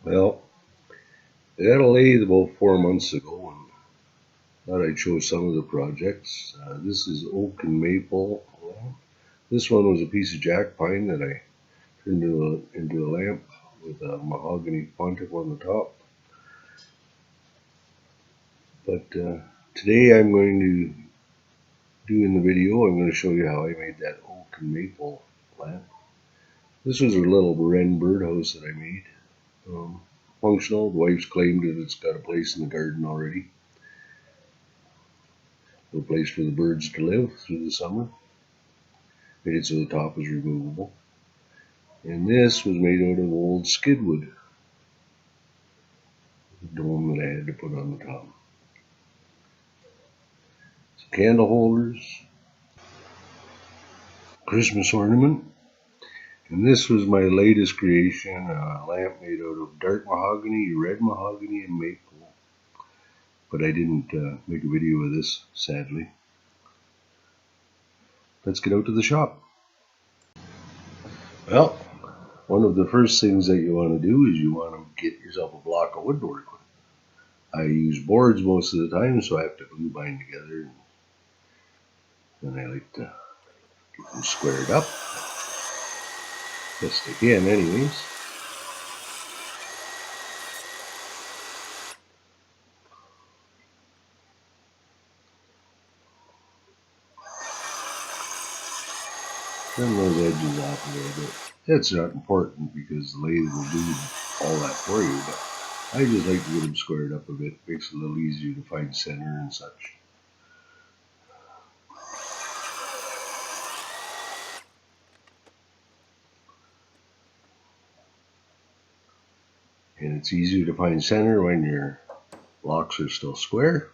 Well, I got a lathe about 4 months ago and thought I'd show some of the projects. This is oak and maple. This one was a piece of jack pine that I turned into a lamp with a mahogany pontic on the top. But today I'm going to do in the video, I'm going to show you how I made that oak and maple lamp. This was a little wren birdhouse that I made. Functional. The wife's claimed that it's got a place in the garden already. A place for the birds to live through the summer. Made it so the top is removable. And this was made out of old skidwood. The dome that I had to put on the top. Some candle holders. Christmas ornament. And this was my latest creation, a lamp made out of dark mahogany, red mahogany, and maple. But I didn't make a video of this, sadly. Let's get out to the shop. Well, one of the first things that you want to do is you want to get yourself a block of wood to work with. I use boards most of the time, so I have to glue bind together. And I like to get them squared up. Best I can, anyways. Trim those edges off a little bit. That's not important because the lathe will do all that for you, but I just like to get them squared up a bit. Makes it a little easier to find center and such. And it's easier to find center when your blocks are still square.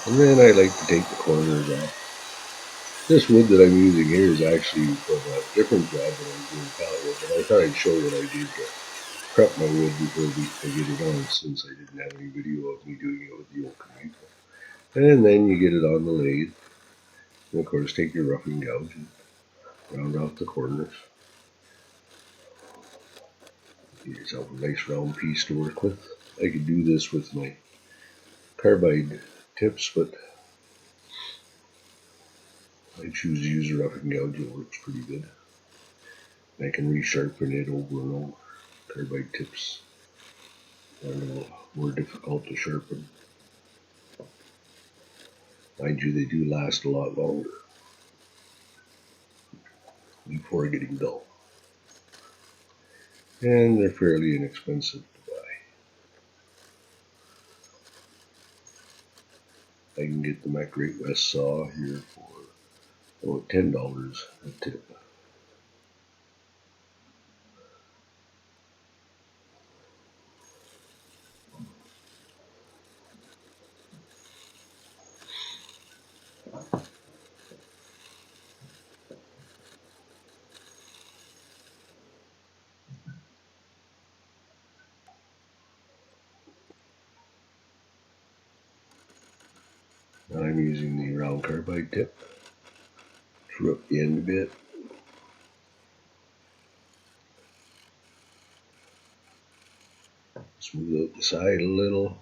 And then I like to take the corners off. This wood that I'm using here is actually from a different job that I was doing pallet, but I thought I'd show what I did to prep my wood before I get it on, since I didn't have any video of me doing it with the oak and maple. And then you get it on the lathe. And of course take your roughing gouge and round off the corners. Get yourself a nice round piece to work with. I could do this with my carbide tips, but I choose to use a roughing gouge. It works pretty good. I can resharpen it over and over. Carbide tips are a little more difficult to sharpen. Mind you, they do last a lot longer before getting dull. And they're fairly inexpensive to buy. I can get them at Great West Saw here for about $10 a tip. I'm using the round carbide tip to rip the end a bit. Smooth out the side a little.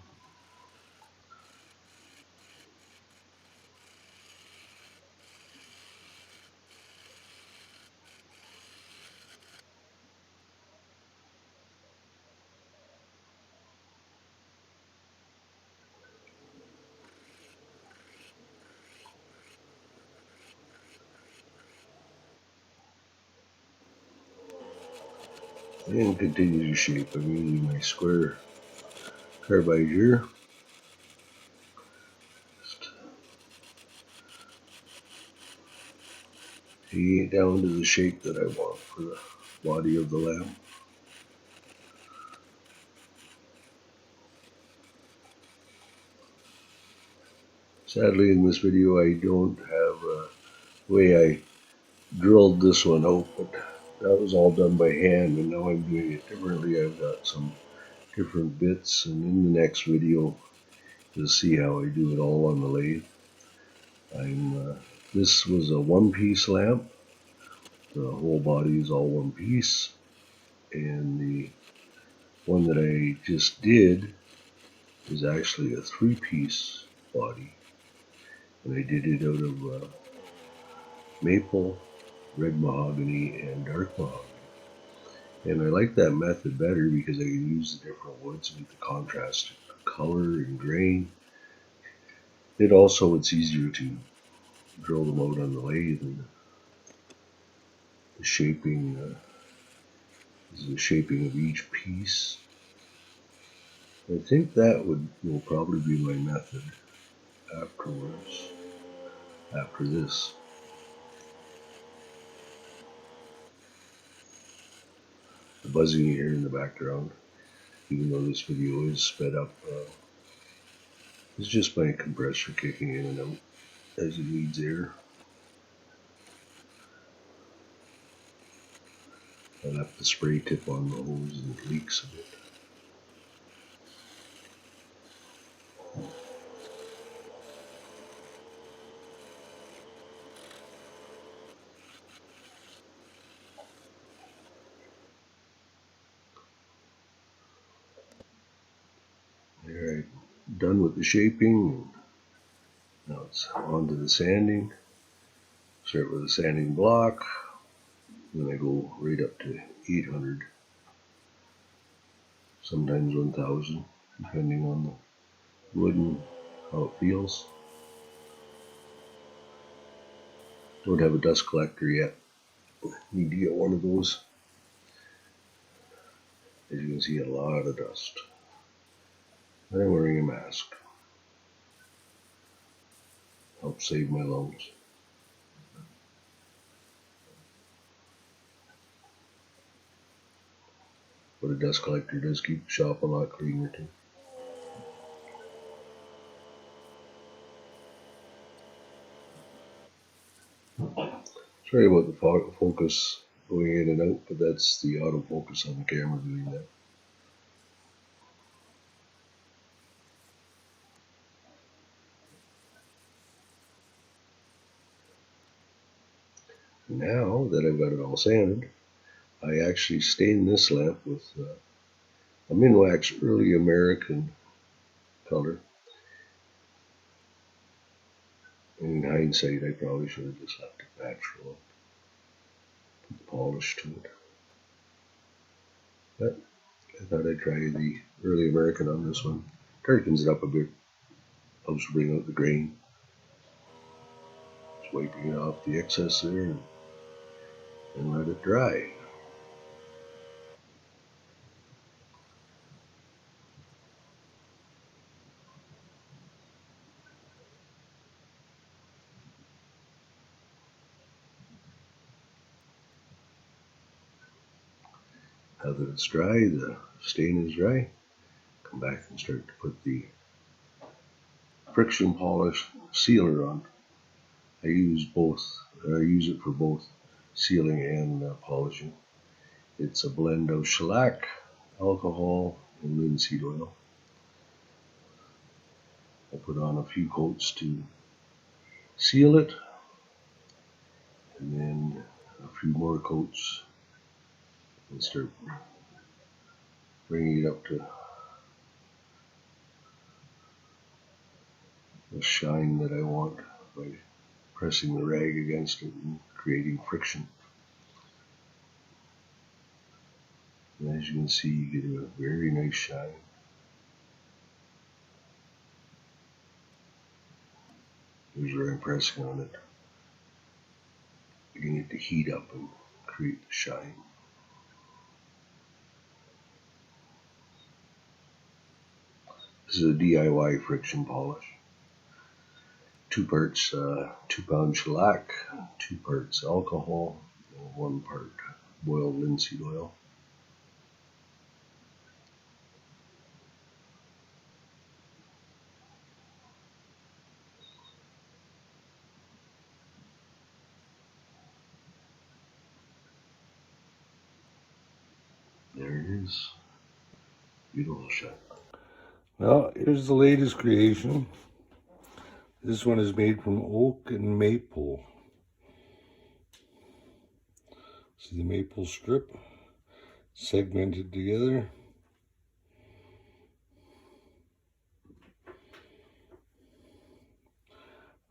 And continue to shape. I'm using my square carbide here. Just taking it down to the shape that I want for the body of the lamp. Sadly, in this video, I don't have a way I drilled this one out, but that was all done by hand, and now I'm doing it differently. I've got some different bits, and in the next video, you'll see how I do it all on the lathe. I'm This was a one-piece lamp. The whole body is all one piece. And the one that I just did is actually a three-piece body. And I did it out of maple, red mahogany, and dark mahogany. And I like that method better because I can use the different woods with the contrast color and grain. It also, it's easier to drill them out on the lathe, and the shaping is the shaping of each piece. I think that will probably be my method afterwards, after this. The buzzing you hear in the background, even though this video is sped up, is just my compressor kicking in and out as it needs air. I left the spray tip on the hose and it leaks a bit. Alright, done with the shaping. Now it's on to the sanding. Start with a sanding block. Then I go right up to 800, sometimes 1000, depending on the wood and how it feels. Don't have a dust collector yet. Need to get one of those. As you can see, a lot of dust. I'm wearing a mask. Helps save my lungs. But a dust collector does keep the shop a lot cleaner too. Sorry about the focus going in and out, but that's the autofocus on the camera doing that. Now that I've got it all sanded, I actually stained this lamp with a Minwax Early American color. And in hindsight, I probably should have just left it natural, put the polish to it. But I thought I'd try the Early American on this one. Darkens it up a bit, helps bring out the grain. Just wiping off the excess there and let it dry. Now that it's dry, the stain is dry, come back and start to put the friction polish sealer on. I use it for both sealing and polishing. It's a blend of shellac, alcohol, and linseed oil. I put on a few coats to seal it, and then a few more coats, and start bringing it up to the shine that I want by pressing the rag against it and creating friction. And as you can see, you get a very nice shine. Here's where I'm pressing on it, getting it to heat up and create the shine. This is a DIY friction polish. 2 parts 2-pound shellac, 2 parts alcohol, and 1 part boiled linseed oil. There it is. Beautiful shot. Well, here's the latest creation. This one is made from oak and maple. See the maple strip segmented together.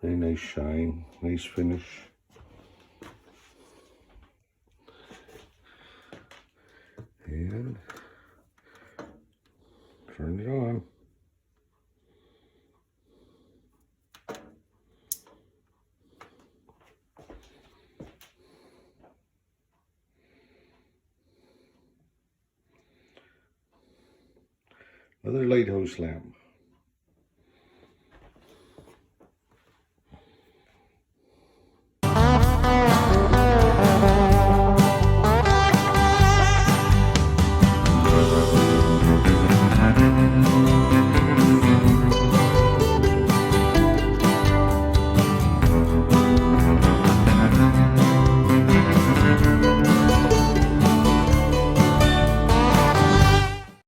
Very nice shine, nice finish. And turn it on. Another lighthouse lamp.